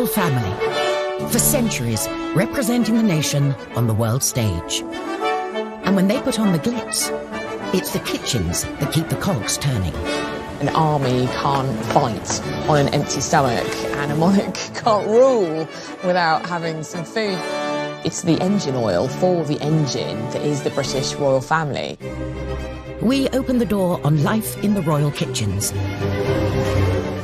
royal family, for centuries representing the nation on the world stage. And when they put on the glitz, it's the kitchens that keep the cogs turning. An army can't fight on an empty stomach, and a monarch can't rule without having some food. It's the engine oil for the engine that is the British royal family. We open the door on life in the royal kitchens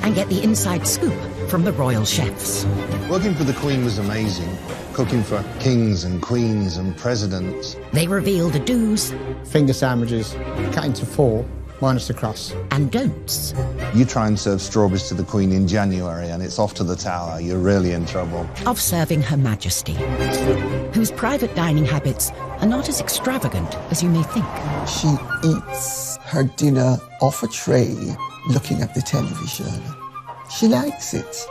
and get the inside scoop from the royal chefs. Working for the Queen was amazing. Cooking for kings and queens and presidents. They reveal the do's. Finger sandwiches, cut into 4, minus the crust. And don'ts. You try and serve strawberries to the Queen in January and it's off to the Tower, you're really in trouble. Of serving Her Majesty, whose private dining habits are not as extravagant as you may think. She eats her dinner off a tray, looking at the television. She likes it.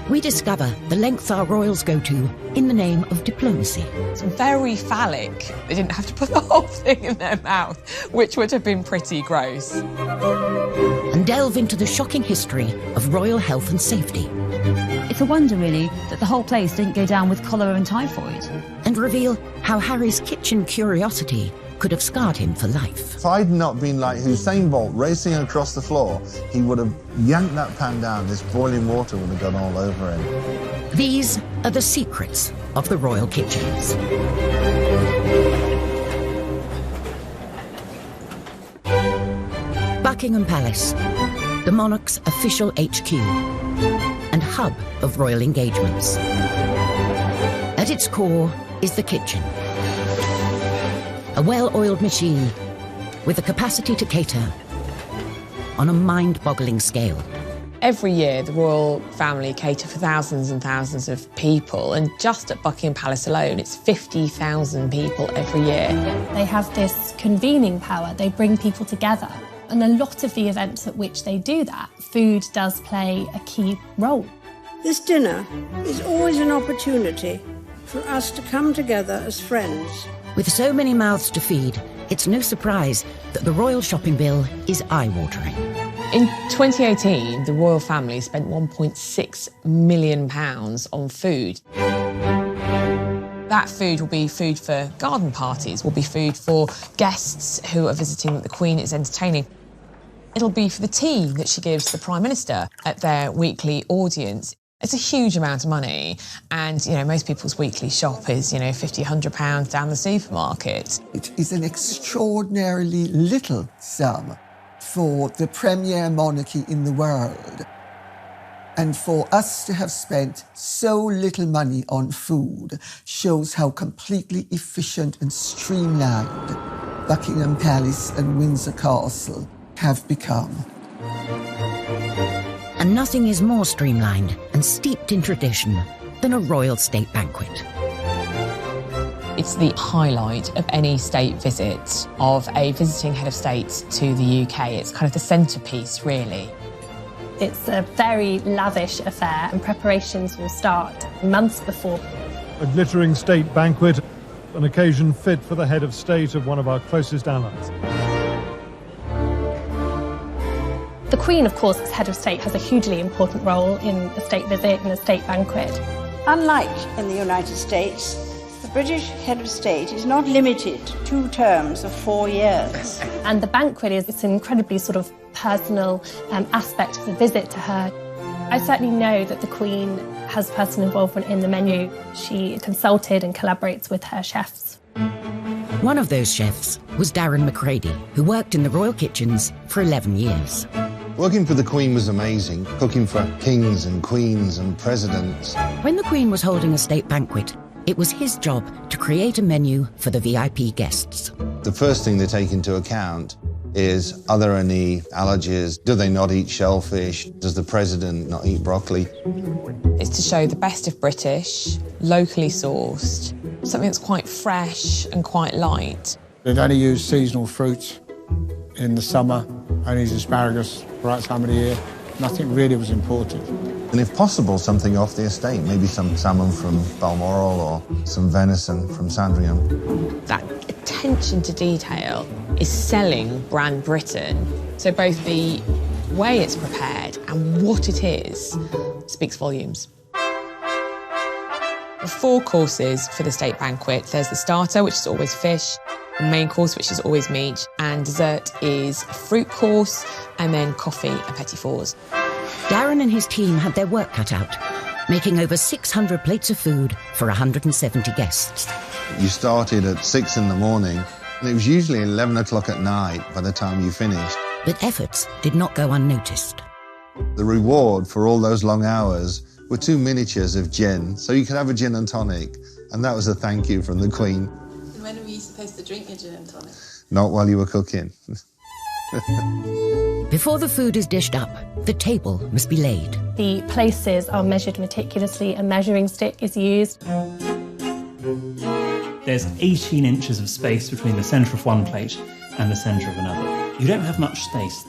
We discover the lengths our royals go to in the name of diplomacy. It's very phallic. They didn't have to put the whole thing in their mouth, which would have been pretty gross. And delve into the shocking history of royal health and safety. It's a wonder, really, that the whole place didn't go down with cholera and typhoid. And reveal how Harry's kitchen curiosity could have scarred him for life. If I'd not been like Usain Bolt racing across the floor, he would have yanked that pan down, this boiling water would have gone all over him. These are the secrets of the royal kitchens. Buckingham Palace, the monarch's official HQ and hub of royal engagements. At its core is the kitchen. A well-oiled machine with the capacity to cater on a mind-boggling scale. Every year, the royal family cater for thousands and thousands of people, and just at Buckingham Palace alone, it's 50,000 people every year. They have this convening power. They bring people together. And a lot of the events at which they do that, food does play a key role. This dinner is always an opportunity for us to come together as friends. With so many mouths to feed, it's no surprise that the royal shopping bill is eye-watering. In 2018, the royal family spent £1.6 million on food. That food will be food for garden parties, will be food for guests who are visiting that the Queen is entertaining. It'll be for the tea that she gives the Prime Minister at their weekly audience. It's a huge amount of money, and, you know, most people's weekly shop is, you know, £50, £100 down the supermarket. It is an extraordinarily little sum for the premier monarchy in the world. And for us to have spent so little money on food shows how completely efficient and streamlined Buckingham Palace and Windsor Castle have become. And nothing is more streamlined and steeped in tradition than a royal state banquet. It's the highlight of any state visit of a visiting head of state to the UK. It's kind of the centrepiece, really. It's a very lavish affair, and preparations will start months before. A glittering state banquet, an occasion fit for the head of state of one of our closest allies. The Queen, of course, as head of state, has a hugely important role in a state visit and a state banquet. Unlike in the United States, the British head of state is not limited to 2 terms of 4 years. And the banquet is this incredibly sort of personal aspect of the visit to her. I certainly know that the Queen has personal involvement in the menu. She consulted and collaborates with her chefs. One of those chefs was Darren McCready, who worked in the royal kitchens for 11 years. Working for the Queen was amazing. Cooking for kings and queens and presidents. When the Queen was holding a state banquet, it was his job to create a menu for the VIP guests. The first thing they take into account is, are there any allergies? Do they not eat shellfish? Does the president not eat broccoli? It's to show the best of British, locally sourced, something that's quite fresh and quite light. They'd only use seasonal fruits in the summer, only use asparagus the right time of the year. Nothing really was imported. And if possible, something off the estate, maybe some salmon from Balmoral or some venison from Sandringham. That attention to detail is selling brand Britain. So both the way it's prepared and what it is speaks volumes. The 4 courses for the state banquet. There's the starter, which is always fish, the main course, which is always meat, and dessert is a fruit course, and then coffee and petit fours. Darren and his team had their work cut out, making over 600 plates of food for 170 guests. You started at 6 in the morning, and it was usually 11 o'clock at night by the time you finished. But efforts did not go unnoticed. The reward for all those long hours were 2 miniatures of gin, so you could have a gin and tonic, and that was a thank you from the Queen. And when were you supposed to drink your gin and tonic? Not while you were cooking. Before the food is dished up, the table must be laid. The places are measured meticulously, a measuring stick is used. There's 18 inches of space between the centre of one plate and the centre of another. You don't have much space,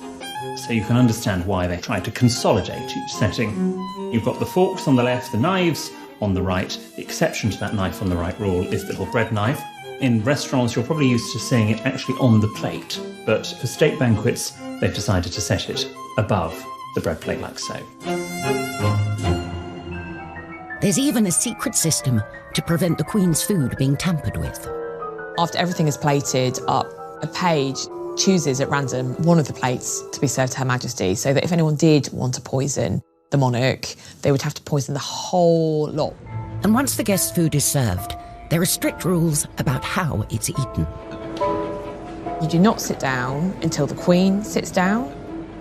so you can understand why they try to consolidate each setting. You've got the forks on the left, the knives on the right. The exception to that knife on the right rule is the little bread knife. In restaurants, you're probably used to seeing it actually on the plate, but for state banquets, they've decided to set it above the bread plate like so. There's even a secret system to prevent the Queen's food being tampered with. After everything is plated up, a page chooses at random one of the plates to be served to Her Majesty, so that if anyone did want to poison the monarch, they would have to poison the whole lot. And once the guest's food is served, there are strict rules about how it's eaten. You do not sit down until the Queen sits down.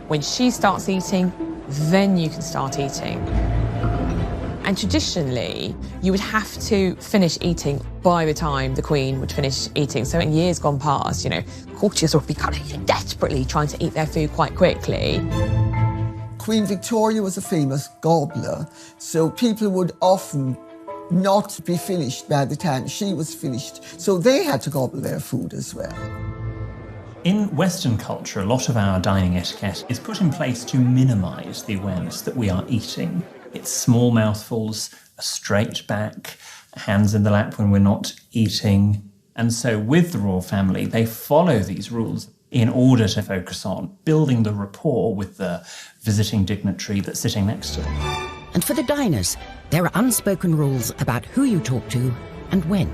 When she starts eating, then you can start eating. And traditionally, you would have to finish eating by the time the Queen would finish eating. So in years gone past, courtiers would be kind of desperately trying to eat their food quite quickly. Queen Victoria was a famous gobbler, so people would often not be finished by the time she was finished. So they had to gobble their food as well. In Western culture, a lot of our dining etiquette is put in place to minimise the awareness that we are eating. It's small mouthfuls, a straight back, hands in the lap when we're not eating. And so with the royal family, they follow these rules in order to focus on building the rapport with the visiting dignitary that's sitting next to them. And for the diners, there are unspoken rules about who you talk to and when.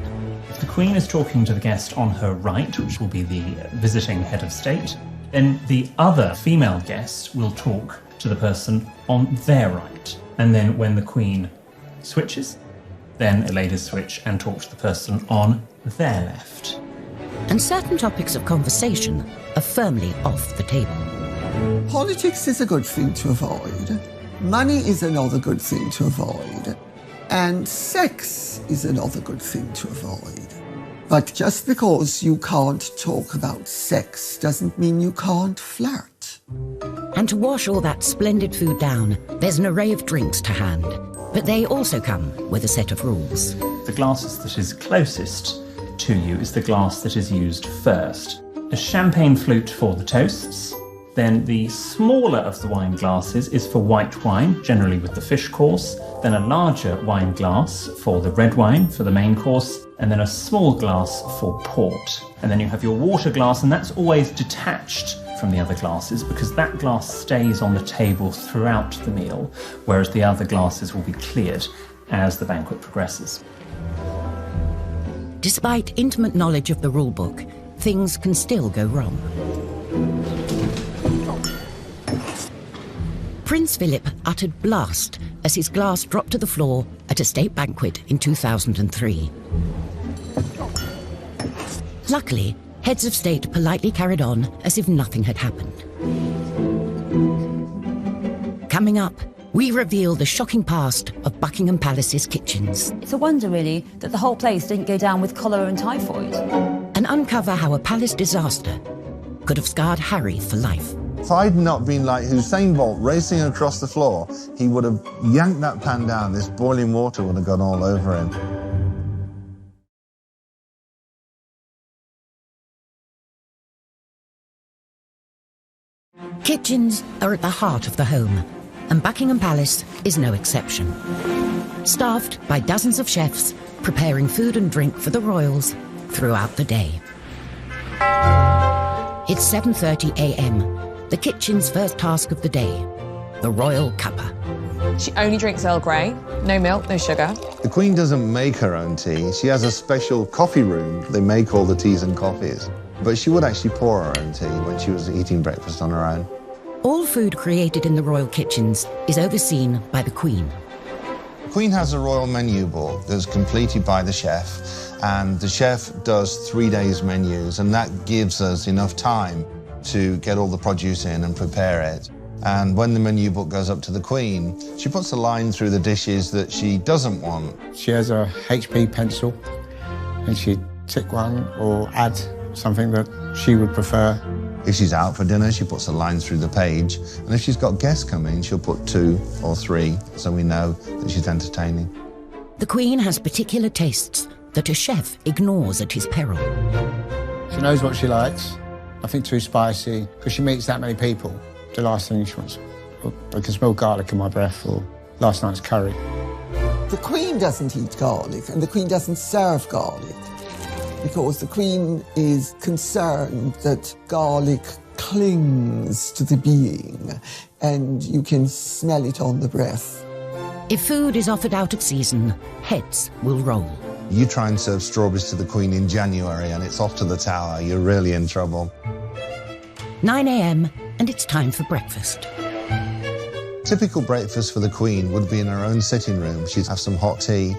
If the Queen is talking to the guest on her right, which will be the visiting head of state, then the other female guests will talk to the person on their right. And then when the Queen switches, then a ladies switch and talk to the person on their left. And certain topics of conversation are firmly off the table. Politics is a good thing to avoid. Money is another good thing to avoid. And sex is another good thing to avoid. But just because you can't talk about sex doesn't mean you can't flirt. And to wash all that splendid food down, there's an array of drinks to hand. But they also come with a set of rules. The glasses that is closest to you is the glass that is used first. A champagne flute for the toasts. Then the smaller of the wine glasses is for white wine, generally with the fish course. Then a larger wine glass for the red wine, for the main course. And then a small glass for port. And then you have your water glass, and that's always detached from the other glasses because that glass stays on the table throughout the meal, whereas the other glasses will be cleared as the banquet progresses. Despite intimate knowledge of the rulebook, things can still go wrong. Prince Philip uttered blast as his glass dropped to the floor at a state banquet in 2003. Luckily, heads of state politely carried on as if nothing had happened. Coming up, we reveal the shocking past of Buckingham Palace's kitchens. It's a wonder, really, that the whole place didn't go down with cholera and typhoid. And uncover how a palace disaster could have scarred Harry for life. If I'd not been like Usain Bolt racing across the floor, he would have yanked that pan down. This boiling water would have gone all over him. Kitchens are at the heart of the home, and Buckingham Palace is no exception. Staffed by dozens of chefs preparing food and drink for the royals throughout the day. It's 7:30 a.m., the kitchen's first task of the day. the royal cuppa. She only drinks Earl Grey, no milk, no sugar. The Queen doesn't make her own tea. She has a special coffee room. They make all the teas and coffees. But she would actually pour her own tea when she was eating breakfast on her own. All food created in the royal kitchens is overseen by the Queen. The Queen has a royal menu book that's completed by the chef, and the chef does 3 days menus, and that gives us enough time to get all the produce in and prepare it. And when the menu book goes up to the Queen, she puts a line through the dishes that she doesn't want. She has a HP pencil, and she'd tick one or add something that she would prefer. If she's out for dinner, she puts a line through the page, and if she's got guests coming, she'll put 2 or 3, so we know that she's entertaining. The Queen has particular tastes that a chef ignores at his peril. She knows what she likes, nothing too spicy, because she meets that many people. The last thing she wants, I can smell garlic in my breath, or last night's curry. The Queen doesn't eat garlic, and the Queen doesn't serve garlic, because the Queen is concerned that garlic clings to the being, and you can smell it on the breath. If food is offered out of season, heads will roll. You try and serve strawberries to the Queen in January and it's off to the tower, you're really in trouble. 9 a.m. and it's time for breakfast. Typical breakfast for the Queen would be in her own sitting room. She'd have some hot tea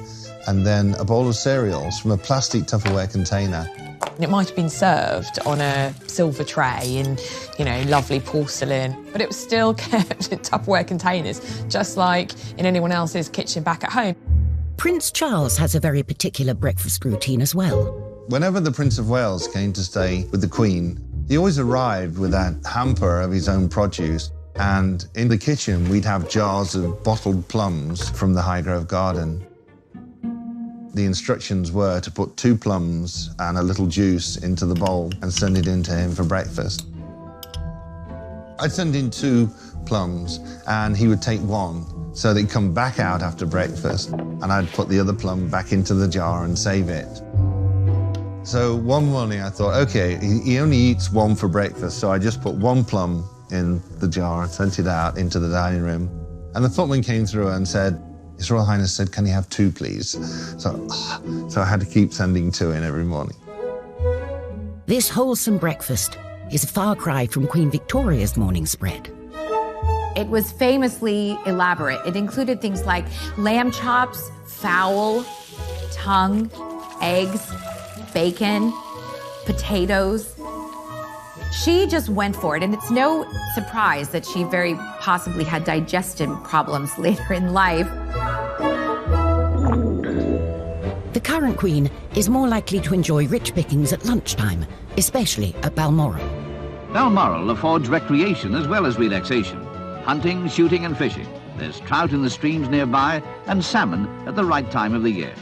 and then a bowl of cereals from a plastic Tupperware container. It might have been served on a silver tray in, lovely porcelain, but it was still kept in Tupperware containers, just like in anyone else's kitchen back at home. Prince Charles has a very particular breakfast routine as well. Whenever the Prince of Wales came to stay with the Queen, he always arrived with a hamper of his own produce, and in the kitchen we'd have jars of bottled plums from the Highgrove Garden. The instructions were to put 2 plums and a little juice into the bowl and send it in to him for breakfast. I'd send in 2 plums and he would take 1, so they'd come back out after breakfast and I'd put the other plum back into the jar and save it. So one morning I thought, okay, he only eats 1 for breakfast, so I just put 1 plum in the jar and sent it out into the dining room. And the footman came through and said, His Royal Highness said, can he have 2, please? So I had to keep sending 2 in every morning. This wholesome breakfast is a far cry from Queen Victoria's morning spread. It was famously elaborate. It included things like lamb chops, fowl, tongue, eggs, bacon, potatoes. She just went for it, and it's no surprise that she very possibly had digestive problems later in life. The current Queen is more likely to enjoy rich pickings at lunchtime, especially at Balmoral. Balmoral affords recreation as well as relaxation. Hunting, shooting and fishing. There's trout in the streams nearby and salmon at the right time of the year.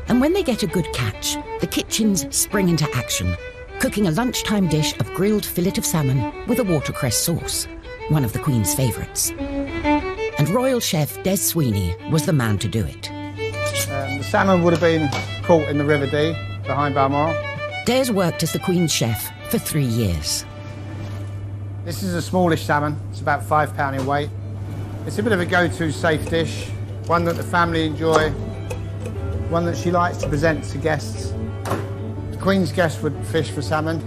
And when they get a good catch, the kitchens spring into action, cooking a lunchtime dish of grilled fillet of salmon with a watercress sauce, one of the Queen's favourites. And royal chef Des Sweeney was the man to do it. The salmon would have been caught in the River Dee behind Balmoral. Des worked as the Queen's chef for 3 years. This is a smallish salmon. It's about £5 in weight. It's a bit of a go-to safe dish, one that the family enjoy, one that she likes to present to guests. The Queen's guests would fish for salmon.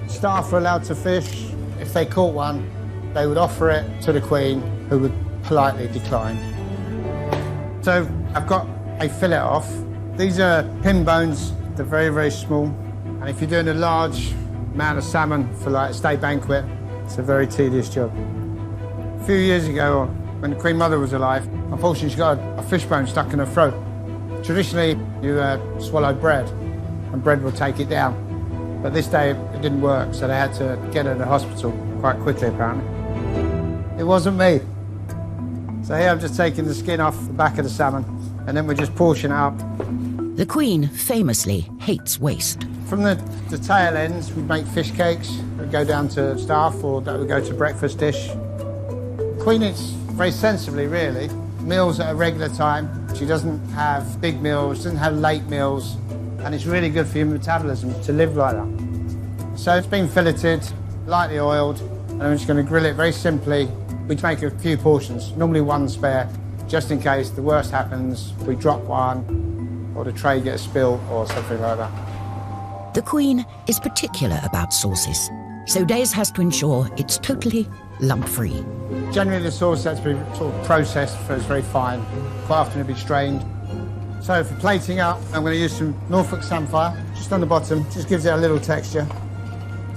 Staff were allowed to fish. If they caught one, they would offer it to the Queen, who would politely decline. So I've got a fillet off. These are pin bones. They're very, very small. And if you're doing a large amount of salmon for like a state banquet, it's a very tedious job. A few years ago, when the Queen Mother was alive, unfortunately she got a fishbone stuck in her throat. Traditionally, you swallow bread, and bread will take it down. But this day, it didn't work, so they had to get her to the hospital quite quickly, apparently. It wasn't me. So here I'm just taking the skin off the back of the salmon, and then we're just portioning it up. The Queen famously hates waste. From the tail ends, we'd make fish cakes that would go down to staff, or that would go to breakfast dish. The Queen eats very sensibly, really. Meals at a regular time. She doesn't have big meals, doesn't have late meals, and it's really good for your metabolism to live like that. So it's been filleted, lightly oiled, and I'm just going to grill it very simply We make a few portions, normally one spare, just in case the worst happens, we drop one, or the tray gets spilled, or something like that. The Queen is particular about sauces, so Days has to ensure it's totally lump-free. Generally the sauce has to be sort of processed so it's very fine, quite often it'll be strained. So for plating up, I'm going to use some Norfolk Samphire, just on the bottom, just gives it a little texture.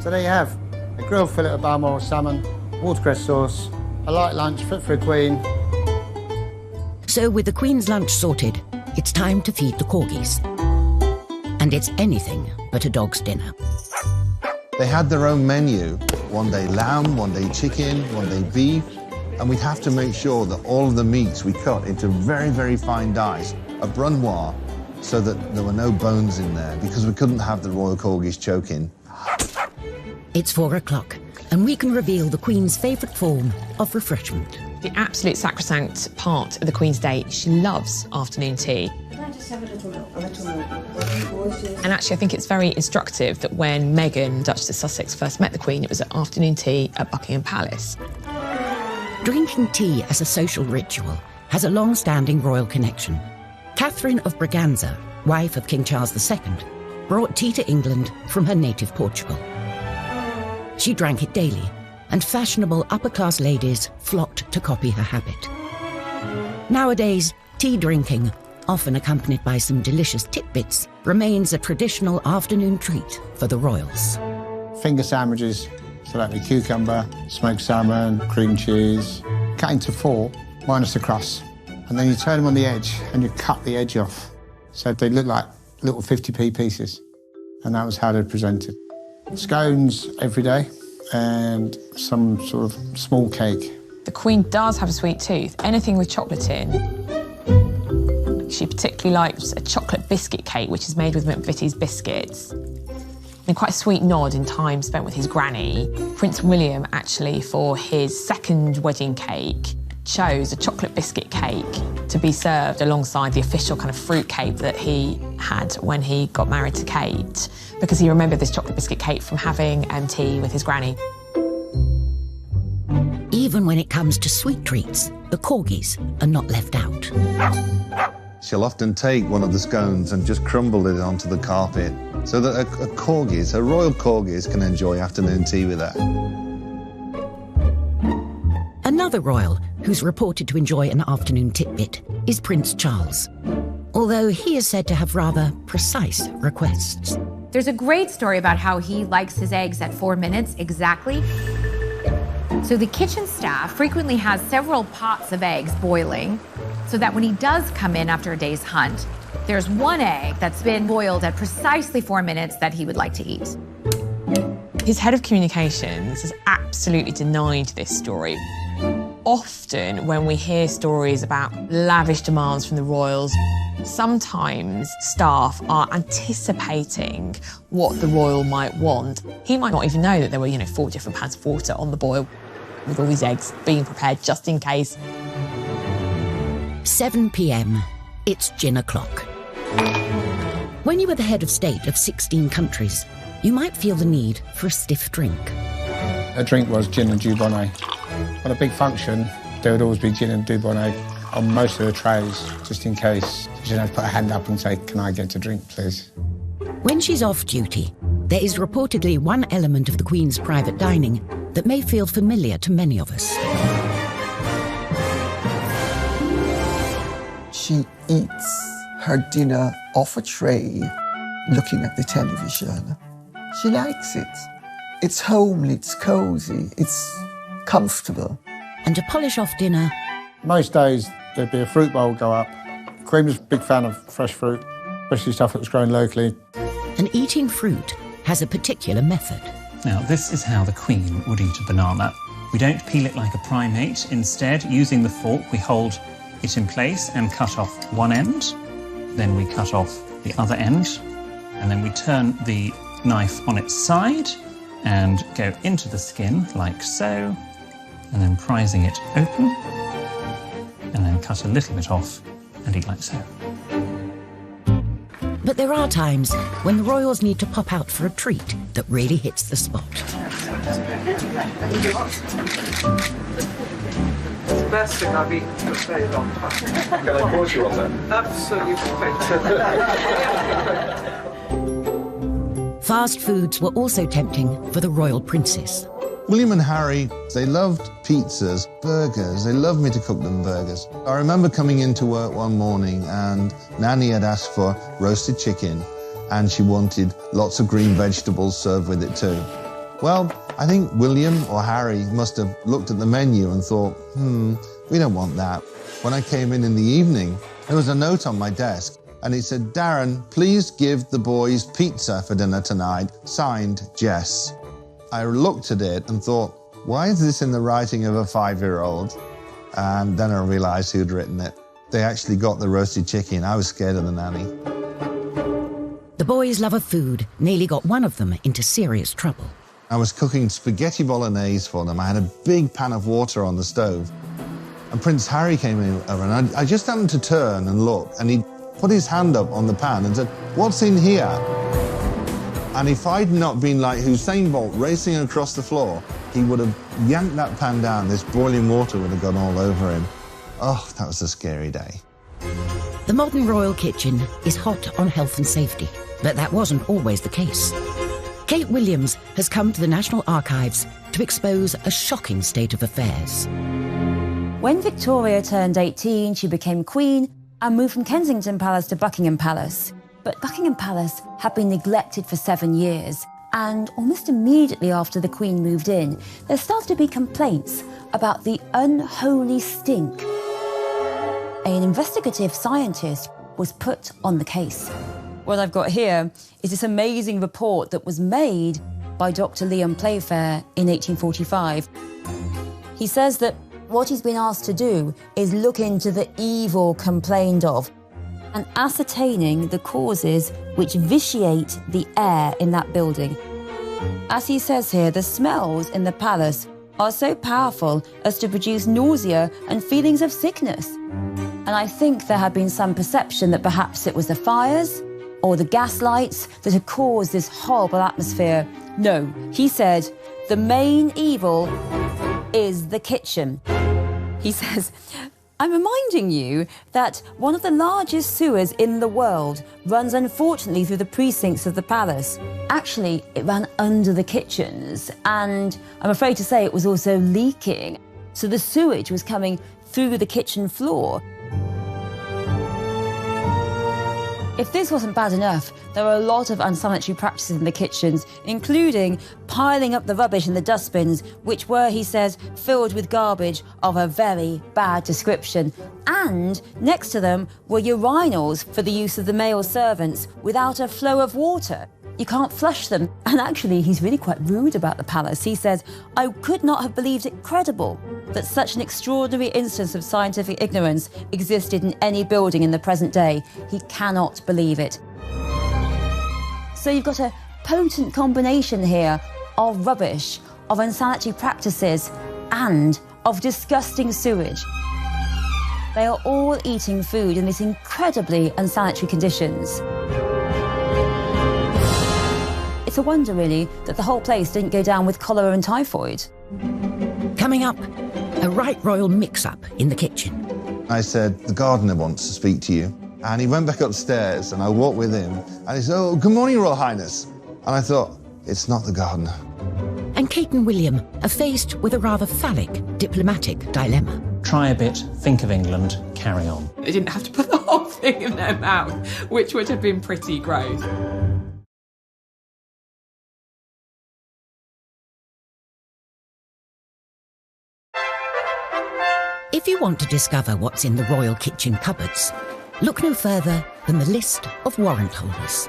So there you have, a grilled fillet of Balmoral salmon, watercress sauce, a light lunch fit for a Queen. So with the Queen's lunch sorted, it's time to feed the corgis. And it's anything but a dog's dinner. They had their own menu. One day lamb, one day chicken, one day beef. And we'd have to make sure that all of the meats we cut into very, very fine dice, a brunoise, so that there were no bones in there, because we couldn't have the royal corgis choking. It's 4 o'clock, and we can reveal the Queen's favourite form of refreshment. The absolute sacrosanct part of the Queen's day, she loves afternoon tea. Can I just have a little milk? And actually, I think it's very instructive that when Meghan, Duchess of Sussex, first met the Queen, it was at afternoon tea at Buckingham Palace. Drinking tea as a social ritual has a long-standing royal connection. Catherine of Braganza, wife of King Charles II, brought tea to England from her native Portugal. She drank it daily, and fashionable upper-class ladies flocked to copy her habit. Nowadays, tea drinking, often accompanied by some delicious tidbits, remains a traditional afternoon treat for the royals. Finger sandwiches, so that'd be cucumber, smoked salmon, cream cheese, cut into 4, minus the crust. And then you turn them on the edge and you cut the edge off. So they look like little 50p pieces. And that was how they're presented. Scones every day and some sort of small cake. The Queen does have a sweet tooth, anything with chocolate in. She particularly likes a chocolate biscuit cake, which is made with McVitie's biscuits. And quite a sweet nod in time spent with his granny. Prince William, actually, for his second wedding cake, chose a chocolate biscuit cake to be served alongside the official kind of fruit cake that he had when he got married to Kate, because he remembered this chocolate biscuit cake from having tea with his granny. Even when it comes to sweet treats, the corgis are not left out. She'll often take one of the scones and just crumble it onto the carpet so that her royal corgis can enjoy afternoon tea with her. Another royal who's reported to enjoy an afternoon tidbit is Prince Charles, although he is said to have rather precise requests. There's a great story about how he likes his eggs at 4 minutes exactly. So the kitchen staff frequently has several pots of eggs boiling, so that when he does come in after a day's hunt, there's one egg that's been boiled at precisely 4 minutes that he would like to eat. His head of communications has absolutely denied this story. Often when we hear stories about lavish demands from the royals, sometimes staff are anticipating what the royal might want. He might not even know that there were, 4 different pans of water on the boil with all these eggs being prepared just in case. 7 p.m, it's gin o'clock. When you are the head of state of 16 countries, you might feel the need for a stiff drink. A drink was gin and Dubonnet. On a big function, there would always be gin and Dubonnet on most of the trays, just in case. You should have to put a hand up and say, "Can I get a drink, please?" When she's off duty, there is reportedly one element of the Queen's private dining that may feel familiar to many of us. She eats her dinner off a tray, looking at the television. She likes it. It's homely, it's cozy, it's comfortable. And to polish off dinner... Most days, there'd be a fruit bowl go up. Queen was a big fan of fresh fruit, especially stuff that was grown locally. And eating fruit has a particular method. Now, this is how the Queen would eat a banana. We don't peel it like a primate. Instead, using the fork, we hold it in place and cut off one end. Then we cut off the other end. And then we turn the knife on its side and go into the skin like so, and then prising it open, and then cut a little bit off and eat like so. But there are times when the royals need to pop out for a treat that really hits the spot. the best thing I've eaten for a very long time. Can I pause you on that? Absolutely perfect. Fast foods were also tempting for the royal princess. William and Harry, they loved pizzas, burgers. They loved me to cook them burgers. I remember coming into work one morning and Nanny had asked for roasted chicken and she wanted lots of green vegetables served with it too. Well, I think William or Harry must have looked at the menu and thought, we don't want that. When I came in the evening, there was a note on my desk and it said, Darren, please give the boys pizza for dinner tonight, signed Jess. I looked at it and thought, why is this in the writing of a 5-year-old? And then I realised who'd written it. They actually got the roasted chicken. I was scared of the nanny. The boys' love of food nearly got one of them into serious trouble. I was cooking spaghetti bolognese for them. I had a big pan of water on the stove. And Prince Harry came over and I just happened to turn and look and he put his hand up on the pan and said, what's in here? And if I'd not been like Usain Bolt racing across the floor, he would have yanked that pan down. This boiling water would have gone all over him. Oh, that was a scary day. The modern royal kitchen is hot on health and safety, but that wasn't always the case. Kate Williams has come to the National Archives to expose a shocking state of affairs. When Victoria turned 18, she became Queen and moved from Kensington Palace to Buckingham Palace. But Buckingham Palace had been neglected for 7 years, and almost immediately after the Queen moved in, there started to be complaints about the unholy stink. An investigative scientist was put on the case. What I've got here is this amazing report that was made by Dr. Leon Playfair in 1845. He says that what he's been asked to do is look into the evil complained of and ascertaining the causes which vitiate the air in that building. As he says here, the smells in the palace are so powerful as to produce nausea and feelings of sickness. And I think there had been some perception that perhaps it was the fires or the gas lights that had caused this horrible atmosphere. No, he said, the main evil is the kitchen. He says, I'm reminding you that one of the largest sewers in the world runs unfortunately through the precincts of the palace. Actually, it ran under the kitchens, and I'm afraid to say it was also leaking. So the sewage was coming through the kitchen floor. If this wasn't bad enough, there are a lot of unsanitary practices in the kitchens, including piling up the rubbish in the dustbins, which were, he says, filled with garbage of a very bad description. And next to them were urinals for the use of the male servants without a flow of water. You can't flush them. And actually, he's really quite rude about the palace. He says, I could not have believed it credible that such an extraordinary instance of scientific ignorance existed in any building in the present day. He cannot believe it. So you've got a potent combination here of rubbish, of unsanitary practices, and of disgusting sewage. They are all eating food in these incredibly unsanitary conditions. It's a wonder, really, that the whole place didn't go down with cholera and typhoid. Coming up, a right royal mix-up in the kitchen. I said, the gardener wants to speak to you. And he went back upstairs and I walked with him and he said, oh, good morning, Royal Highness. And I thought, it's not the gardener. And Kate and William are faced with a rather phallic diplomatic dilemma. Try a bit, think of England, carry on. They didn't have to put the whole thing in their mouth, which would have been pretty gross. If you want to discover what's in the royal kitchen cupboards, look no further than the list of warrant holders.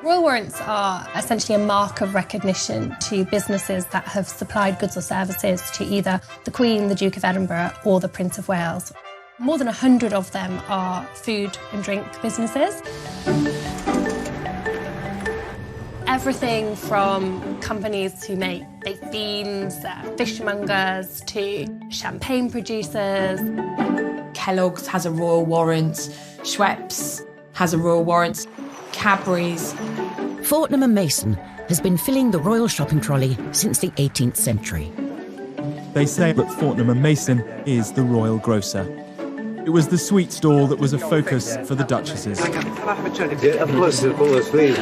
Royal warrants are essentially a mark of recognition to businesses that have supplied goods or services to either the Queen, the Duke of Edinburgh, or the Prince of Wales. More than 100 of them are food and drink businesses. Everything from companies who make baked beans, fishmongers, to champagne producers. Kellogg's has a royal warrant, Schweppes has a royal warrant, Cadbury's. Fortnum & Mason has been filling the royal shopping trolley since the 18th century. They say that Fortnum & Mason is the royal grocer. It was the sweet stall that was a focus for the duchesses. Can I have a cherry? Yeah, of course, please.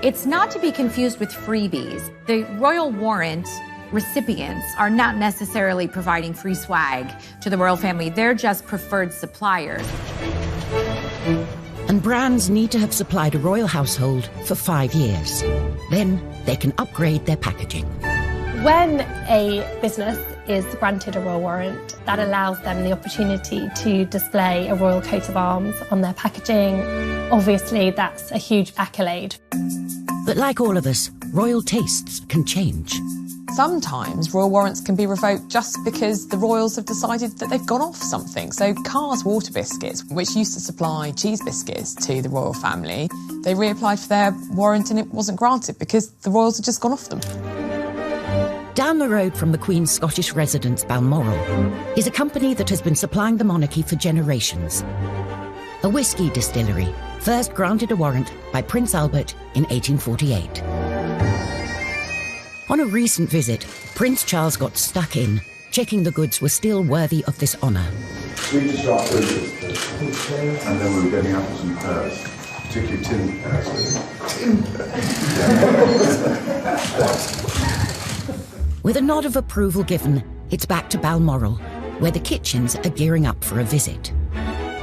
It's not to be confused with freebies. The royal warrant recipients are not necessarily providing free swag to the royal family. They're just preferred suppliers. And brands need to have supplied a royal household for 5 years. Then they can upgrade their packaging. When a business is granted a royal warrant, that allows them the opportunity to display a royal coat of arms on their packaging. Obviously, that's a huge accolade. But like all of us, royal tastes can change. Sometimes royal warrants can be revoked just because the royals have decided that they've gone off something. So Carr's Water Biscuits, which used to supply cheese biscuits to the royal family, they reapplied for their warrant and it wasn't granted because the royals had just gone off them. Down the road from the Queen's Scottish residence, Balmoral, is a company that has been supplying the monarchy for generations. A whisky distillery, first granted a warrant by Prince Albert in 1848. On a recent visit, Prince Charles got stuck in, checking the goods were still worthy of this honour. We just dropped and then we were getting apples and pears, particularly tin pears. With a nod of approval given, it's back to Balmoral, where the kitchens are gearing up for a visit.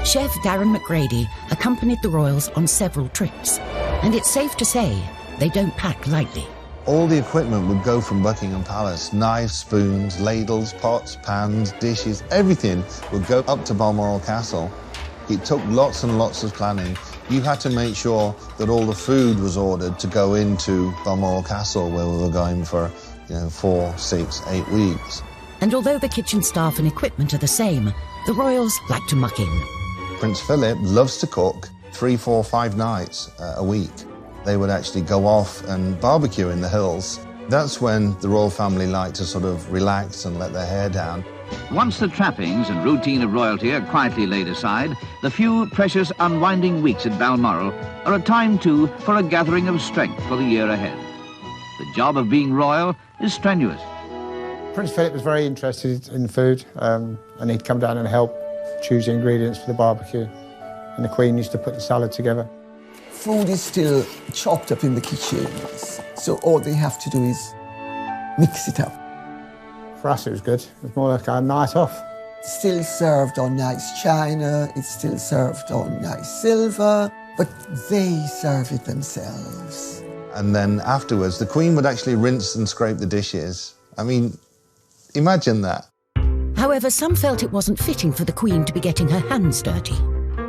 Chef Darren McGrady accompanied the royals on several trips, and it's safe to say they don't pack lightly. All the equipment would go from Buckingham Palace. Knives, spoons, ladles, pots, pans, dishes, everything would go up to Balmoral Castle. It took lots and lots of planning. You had to make sure that all the food was ordered to go into Balmoral Castle, where we were going for 4, 6, 8 weeks. And although the kitchen staff and equipment are the same, the royals like to muck in. Prince Philip loves to cook 3, 4, 5 nights a week. They would actually go off and barbecue in the hills. That's when the royal family liked to sort of relax and let their hair down. Once the trappings and routine of royalty are quietly laid aside, the few precious unwinding weeks at Balmoral are a time too for a gathering of strength for the year ahead. The job of being royal is strenuous. Prince Philip was very interested in food, and he'd come down and help choose the ingredients for the barbecue. And the Queen used to put the salad together. Food is still chopped up in the kitchens, so all they have to do is mix it up. For us, it was good. It was more like a night off. Still served on nice china, it's still served on nice silver, but they serve it themselves. And then afterwards, the Queen would actually rinse and scrape the dishes. I mean, imagine that. However, some felt it wasn't fitting for the Queen to be getting her hands dirty.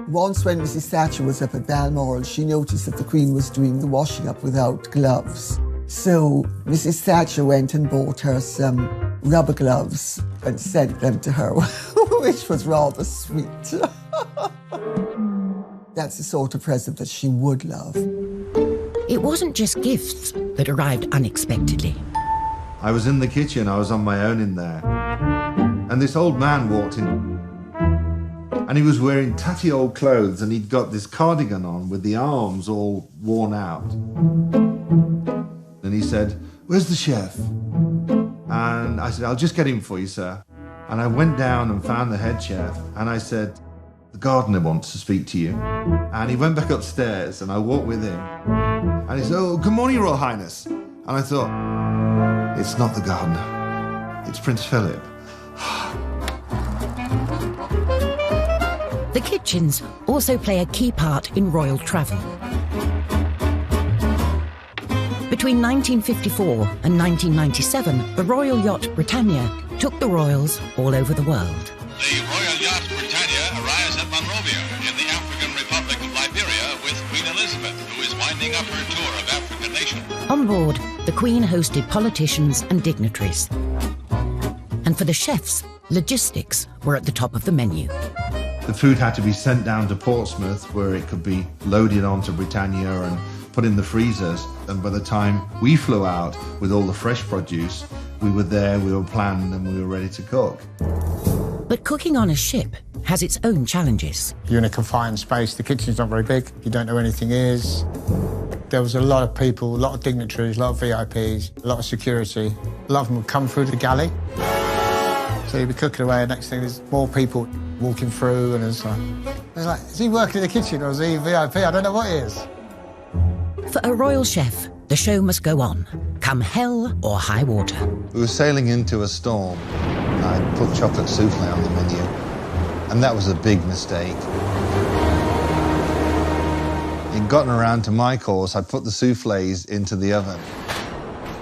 Once when Mrs. Thatcher was up at Balmoral, she noticed that the Queen was doing the washing up without gloves. So Mrs. Thatcher went and bought her some rubber gloves and sent them to her, which was rather sweet. That's the sort of present that she would love. It wasn't just gifts that arrived unexpectedly. I was in the kitchen, I was on my own in there. And this old man walked in. And he was wearing tatty old clothes and he'd got this cardigan on with the arms all worn out. And he said, "Where's the chef?" And I said, "I'll just get him for you, sir." And I went down and found the head chef and I said, "The gardener wants to speak to you." And he went back upstairs and I walked with him. And he said, "Oh, good morning, Royal Highness." And I thought, it's not the gardener, it's Prince Philip. The kitchens also play a key part in royal travel. Between 1954 and 1997, the royal yacht Britannia took the royals all over the world. The royal yacht Britannia arrives at Monrovia in the African Republic of Liberia with Queen Elizabeth, who is winding up her tour of African nations. On board, the Queen hosted politicians and dignitaries. And for the chefs, logistics were at the top of the menu. The food had to be sent down to Portsmouth where it could be loaded onto Britannia and put in the freezers. And by the time we flew out with all the fresh produce, we were there, we were planned and we were ready to cook. But cooking on a ship has its own challenges. You're in a confined space, the kitchen's not very big, you don't know where anything is. There was a lot of people, a lot of dignitaries, a lot of VIPs, a lot of security. A lot of them would come through the galley. So you'd be cooking away, and next thing there's more people walking through, and it's like, is he working in the kitchen or is he VIP? I don't know what he is. For a royal chef, the show must go on, come hell or high water. We were sailing into a storm. I put chocolate souffle on the menu, and that was a big mistake. It'd gotten around to my course. I put the soufflés into the oven,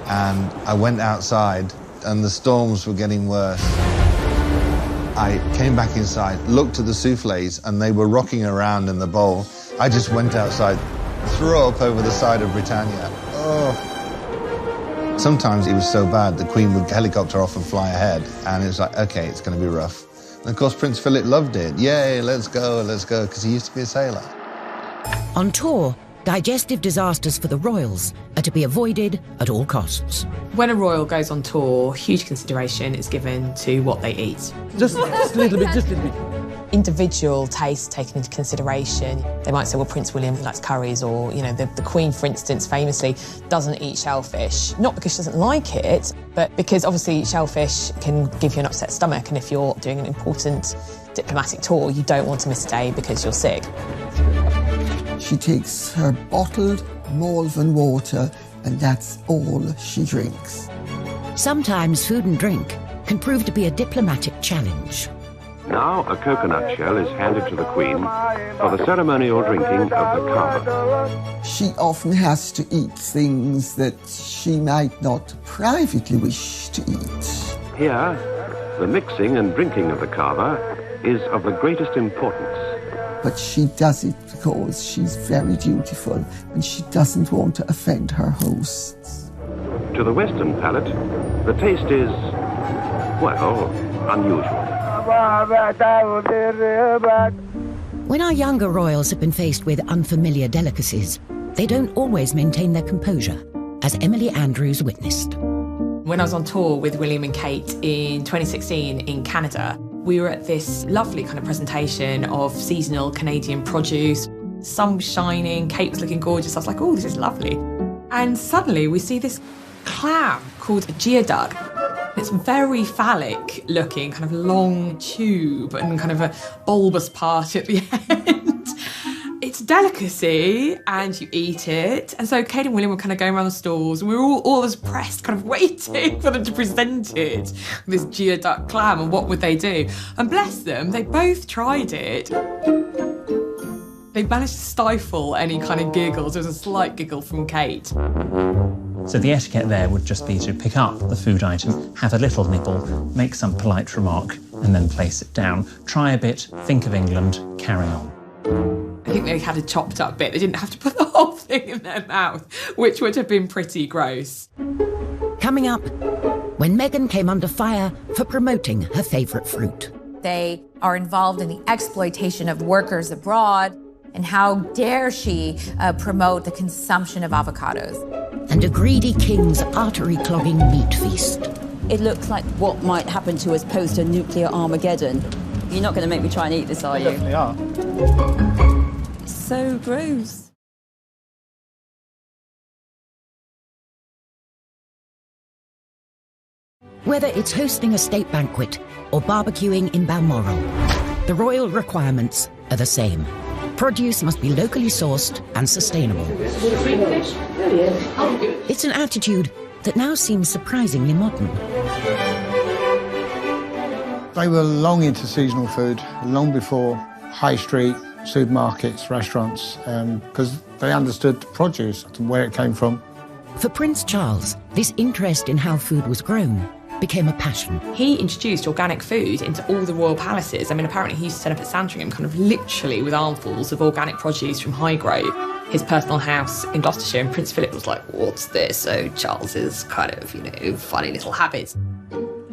and I went outside, and the storms were getting worse. I came back inside, looked at the soufflés, and they were rocking around in the bowl. I just went outside, threw up over the side of Britannia. Oh. Sometimes it was so bad, the Queen would helicopter off and fly ahead, and it was like, okay, it's going to be rough. And of course, Prince Philip loved it. Yay, let's go, because he used to be a sailor. On tour, digestive disasters for the royals are to be avoided at all costs. When a royal goes on tour, huge consideration is given to what they eat. Just a little bit, just a little bit. Individual tastes taken into consideration. They might say, well, Prince William likes curries, or, you know, the Queen, for instance, famously doesn't eat shellfish. Not because she doesn't like it, but because obviously shellfish can give you an upset stomach, and if you're doing an important diplomatic tour, you don't want to miss a day because you're sick. She takes her bottled Malvern water, and that's all she drinks. Sometimes food and drink can prove to be a diplomatic challenge. Now a coconut shell is handed to the Queen for the ceremonial drinking of the kava. She often has to eat things that she might not privately wish to eat. Here, the mixing and drinking of the kava is of the greatest importance. But she does it because she's very dutiful and she doesn't want to offend her hosts. To the Western palate, the taste is, well, unusual. When our younger royals have been faced with unfamiliar delicacies, they don't always maintain their composure, as Emily Andrews witnessed. When I was on tour with William and Kate in 2016 in Canada, we were at this lovely kind of presentation of seasonal Canadian produce. Sun was shining, Kate was looking gorgeous. I was like, oh, this is lovely. And suddenly we see this clam called a geoduck. It's very phallic looking, kind of long tube and kind of a bulbous part at the end. It's a delicacy and you eat it. And so Kate and William were kind of going around the stalls and we were all as pressed, kind of waiting for them to present it, this geoduck clam, and what would they do? And bless them, they both tried it. They managed to stifle any kind of giggles. There was a slight giggle from Kate. So the etiquette there would just be to pick up the food item, have a little nibble, make some polite remark, and then place it down. Try a bit, think of England, carry on. I think they had a chopped up bit. They didn't have to put the whole thing in their mouth, which would have been pretty gross. Coming up, when Meghan came under fire for promoting her favourite fruit. They are involved in the exploitation of workers abroad, and how dare she promote the consumption of avocados. And a greedy king's artery-clogging meat feast. It looks like what might happen to us post a nuclear Armageddon. You're not going to make me try and eat this, are you? Definitely are. It's so gross. Whether it's hosting a state banquet or barbecuing in Balmoral, the royal requirements are the same. Produce must be locally sourced and sustainable. It's an attitude that now seems surprisingly modern. They were long into seasonal food, long before high street, supermarkets, restaurants, because they understood the produce and where it came from. For Prince Charles, this interest in how food was grown became a passion. He introduced organic food into all the royal palaces. I mean, apparently he used to set up at Sandringham kind of literally with armfuls of organic produce from Highgrove, his personal house in Gloucestershire, and Prince Philip was like, what's this? So Charles's kind of, funny little habits.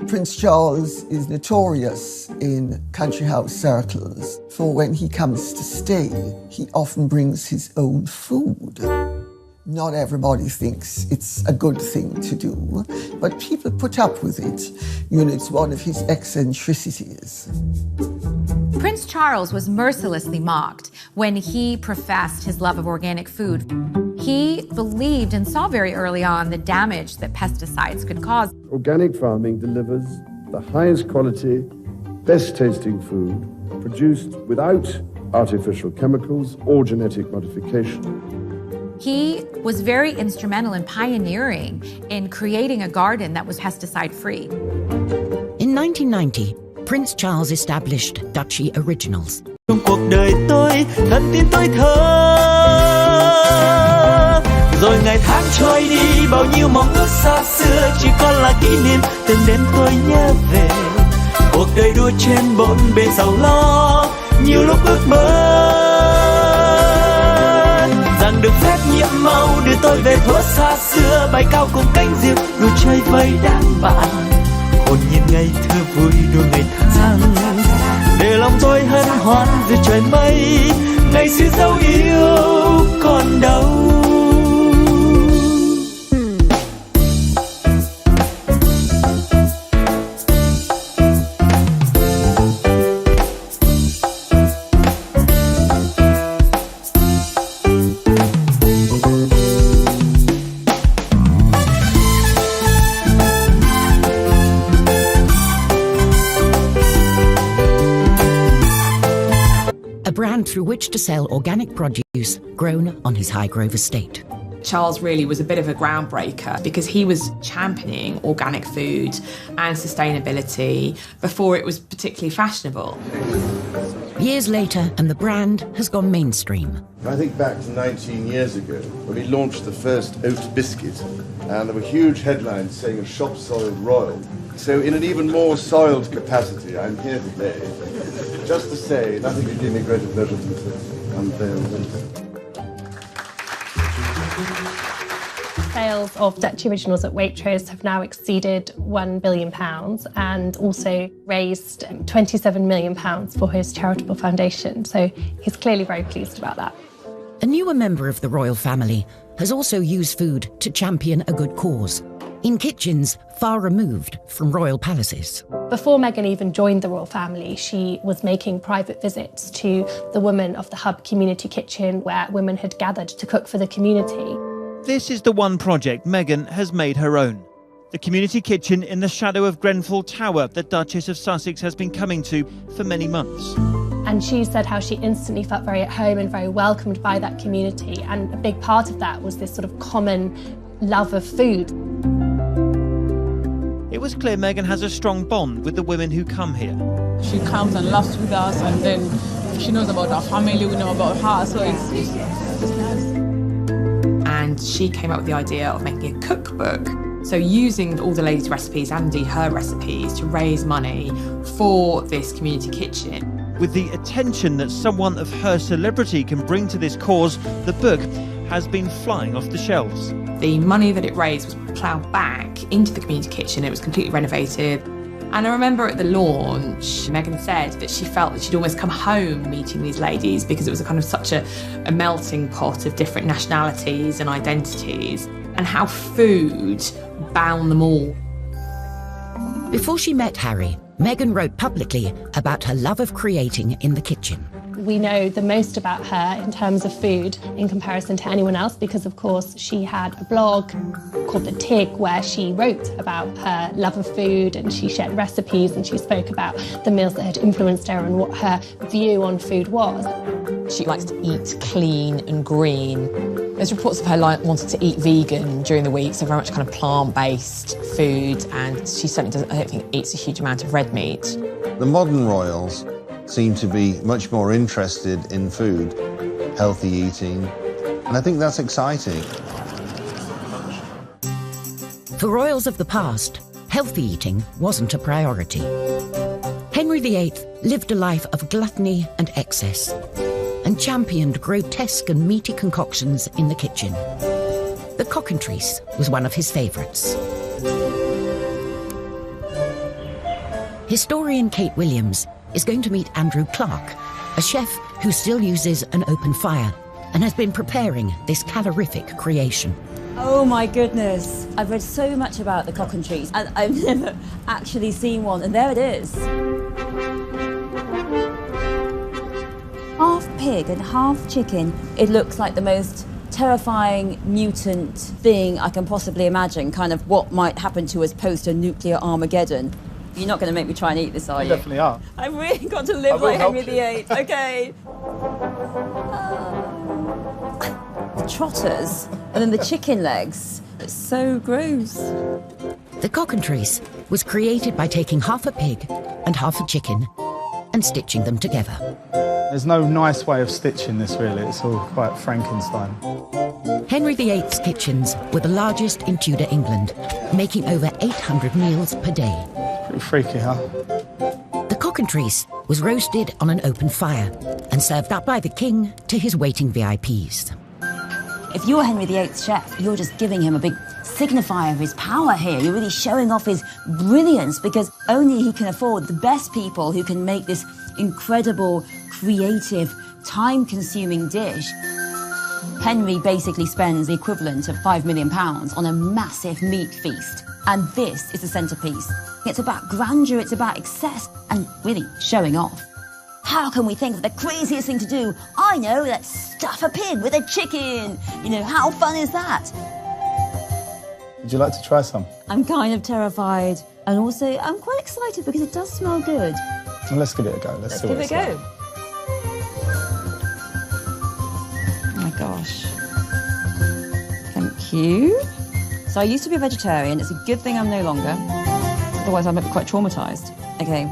Prince Charles is notorious in country house circles for when he comes to stay, he often brings his own food. Not everybody thinks it's a good thing to do, but people put up with it. It's one of his eccentricities. Prince Charles was mercilessly mocked when he professed his love of organic food. He believed and saw very early on the damage that pesticides could cause. Organic farming delivers the highest quality, best tasting food produced without artificial chemicals or genetic modification. He was very instrumental in pioneering in creating a garden that was pesticide-free. In 1990, Prince Charles established Duchy Originals. Trong cuộc đời tôi, thân tin tôi thơ. Rồi ngày tháng trôi đi, bao nhiêu mong ước xa xưa chỉ còn là kỷ niệm. Từng đêm tôi nhớ về cuộc đời đua trên bốn bề giàu lo, nhiều lúc ước mơ rằng được phép nhiệm màu đưa tôi về thuở xa xưa, bay cao cùng cánh diều đua chơi với đám bạn, hồn nhiên ngày thơ vui đua ngày tháng, để lòng tôi hân hoan giữa trời mây, ngày xưa dấu yêu còn đâu. Through which to sell organic produce grown on his Highgrove estate. Charles really was a bit of a groundbreaker because he was championing organic food and sustainability before it was particularly fashionable. Years later, and the brand has gone mainstream. I think back to 19 years ago when we launched the first oat biscuit, and there were huge headlines saying a shop soiled royal. So in an even more soiled capacity, I'm here today just to say nothing could give me greater pleasure than to unveil this. Sales of Duchy Originals at Waitrose have now exceeded £1 billion and also raised £27 million for his charitable foundation. So he's clearly very pleased about that. A newer member of the royal family has also used food to champion a good cause, in kitchens far removed from royal palaces. Before Meghan even joined the royal family, she was making private visits to the women of the Hub Community Kitchen, where women had gathered to cook for the community. This is the one project Meghan has made her own. The community kitchen in the shadow of Grenfell Tower that Duchess of Sussex has been coming to for many months. And she said how she instantly felt very at home and very welcomed by that community. And a big part of that was this sort of common love of food. It was clear Meghan has a strong bond with the women who come here. She comes and laughs with us, and then she knows about our family, we know about her, so it's nice. And she came up with the idea of making a cookbook. So using all the ladies' recipes and indeed her recipes to raise money for this community kitchen. With the attention that someone of her celebrity can bring to this cause, the book has been flying off the shelves. The money that it raised was ploughed back into the community kitchen. It was completely renovated. And I remember at the launch, Meghan said that she felt that she'd almost come home meeting these ladies because it was a kind of such a melting pot of different nationalities and identities, and how food bound them all. Before she met Harry, Meghan wrote publicly about her love of creating in the kitchen. We know the most about her in terms of food in comparison to anyone else because, of course, she had a blog called The Tig where she wrote about her love of food and she shared recipes and she spoke about the meals that had influenced her and what her view on food was. She likes to eat clean and green. There's reports of her wanting to eat vegan during the week, so very much kind of plant-based food, and she certainly doesn't, I don't think, eats a huge amount of red meat. The modern royals seem to be much more interested in food, healthy eating, and I think that's exciting. For royals of the past, healthy eating wasn't a priority. Henry VIII lived a life of gluttony and excess, and championed grotesque and meaty concoctions in the kitchen. The cockentrice was one of his favourites. Historian Kate Williams is going to meet Andrew Clark, a chef who still uses an open fire and has been preparing this calorific creation. Oh my goodness, I've read so much about the cockentrice and I've never actually seen one, and there it is. Half pig and half chicken. It looks like the most terrifying mutant thing I can possibly imagine, kind of what might happen to us post a nuclear Armageddon. You're not going to make me try and eat this, are you? Definitely are. I've really got to live like Henry VIII. Okay. The trotters and then the chicken legs. It's so gross. The cockentrice was created by taking half a pig and half a chicken and stitching them together. There's no nice way of stitching this, really. It's all quite Frankenstein. Henry VIII's kitchens were the largest in Tudor England, making over 800 meals per day. Pretty freaky, huh? The cockentrice was roasted on an open fire and served up by the king to his waiting VIPs. If you're Henry VIII's chef, you're just giving him a big signifier of his power here. You're really showing off his brilliance because only he can afford the best people who can make this incredible, creative, time-consuming dish. Henry basically spends the equivalent of £5 million on a massive meat feast. And this is the centrepiece. It's about grandeur, it's about excess, and really showing off. How can we think of the craziest thing to do? I know, let's stuff a pig with a chicken. You know, how fun is that? Would you like to try some? I'm kind of terrified. And also, I'm quite excited because it does smell good. Well, let's give it a go. Let's see give what it it's a go. like. Oh my gosh. Thank you. So I used to be a vegetarian. It's a good thing I'm no longer. Otherwise, I might be quite traumatised. Okay.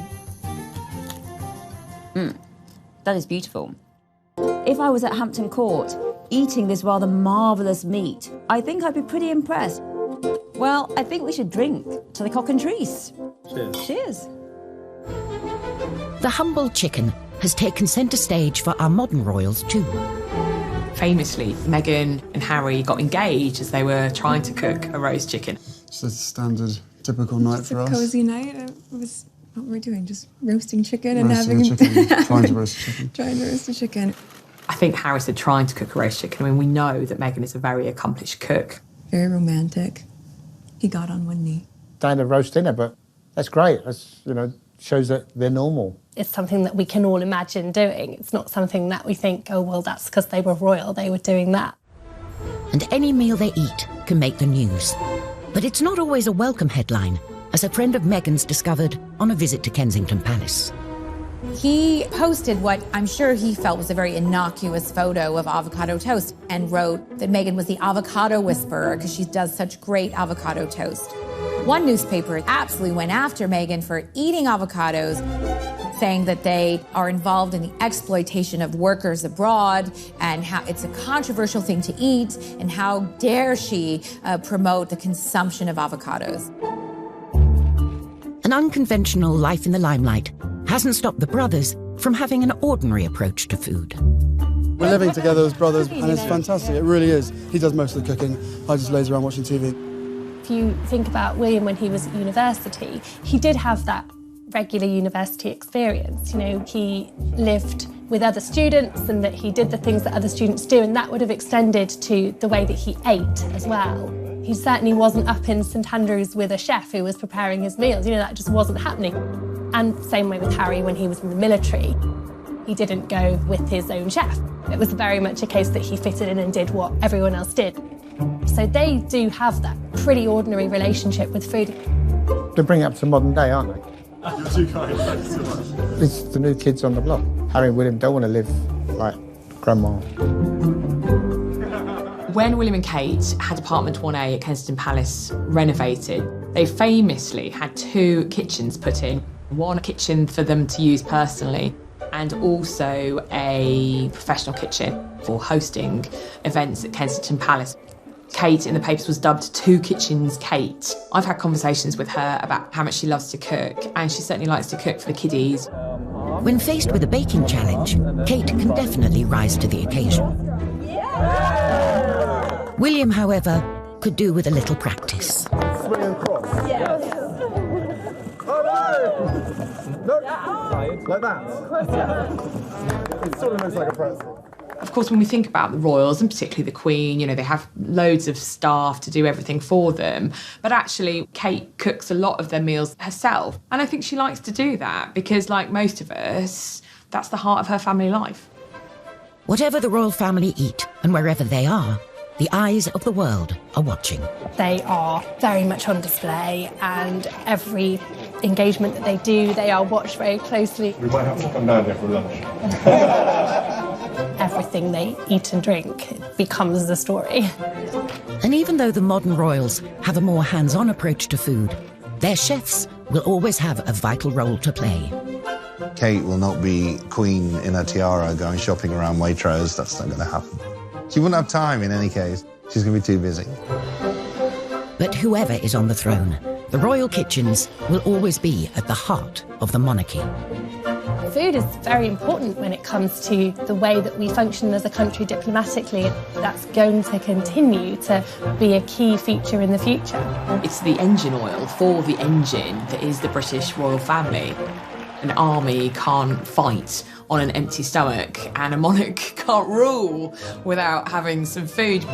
That is beautiful. If I was at Hampton Court eating this rather marvellous meat, I think I'd be pretty impressed. Well, I think we should drink to the cockentrice. Cheers. Cheers. The humble chicken has taken centre stage for our modern royals too. Famously, Meghan and Harry got engaged as they were trying to cook a roast chicken. Just a standard, typical night for us. Cozy night. It was what we're doing, just roasting chicken and Roasting having a chicken, trying to roast a chicken. trying to roast a chicken. I think Harry said trying to cook a roast chicken. I mean, we know that Meghan is a very accomplished cook. Very romantic. He got on one knee. Diana roast dinner, but that's great. That's, shows that they're normal. It's something that we can all imagine doing. It's not something that we think, oh, well, that's because they were royal, they were doing that. And any meal they eat can make the news. But it's not always a welcome headline, as a friend of Meghan's discovered on a visit to Kensington Palace. He posted what I'm sure he felt was a very innocuous photo of avocado toast and wrote that Meghan was the avocado whisperer because she does such great avocado toast. One newspaper absolutely went after Meghan for eating avocados, saying that they are involved in the exploitation of workers abroad and how it's a controversial thing to eat and how dare she promote the consumption of avocados. An unconventional life in the limelight hasn't stopped the brothers from having an ordinary approach to food. We're living together as brothers and it's fantastic, it really is. He does most of the cooking, I just laze around watching TV. If you think about William when he was at university, he did have that regular university experience. He lived with other students and that he did the things that other students do, and that would have extended to the way that he ate as well. He certainly wasn't up in St Andrews with a chef who was preparing his meals. That just wasn't happening. And same way with Harry when he was in the military. He didn't go with his own chef. It was very much a case that he fitted in and did what everyone else did. So they do have that pretty ordinary relationship with food. They bring it up to modern day, aren't they? You're too kind, thanks so much. It's the new kids on the block. Harry and William don't want to live like Grandma. When William and Kate had apartment 1A at Kensington Palace renovated, they famously had 2 kitchens put in. One kitchen for them to use personally and also a professional kitchen for hosting events at Kensington Palace. Kate in the papers was dubbed 2 Kitchens Kate. I've had conversations with her about how much she loves to cook, and she certainly likes to cook for the kiddies. When faced with a baking challenge, Kate can definitely rise to the occasion. William, however, could do with a little practice. Swing and cross. Yes. Oh no! Look, like that. It sort of looks like a pretzel. Of course, when we think about the royals, and particularly the Queen, they have loads of staff to do everything for them. But actually, Kate cooks a lot of their meals herself. And I think she likes to do that because, like most of us, that's the heart of her family life. Whatever the royal family eat and wherever they are, the eyes of the world are watching. They are very much on display, and every engagement that they do, they are watched very closely. We might have to come down there for lunch. Everything they eat and drink becomes the story. And even though the modern royals have a more hands-on approach to food, their chefs will always have a vital role to play. Kate will not be queen in a tiara going shopping around Waitrose. That's not going to happen. She wouldn't have time in any case. She's going to be too busy. But whoever is on the throne, the royal kitchens will always be at the heart of the monarchy. Food is very important when it comes to the way that we function as a country diplomatically. That's going to continue to be a key feature in the future. It's the engine oil for the engine that is the British royal family. An army can't fight on an empty stomach, and a monarch can't rule without having some food.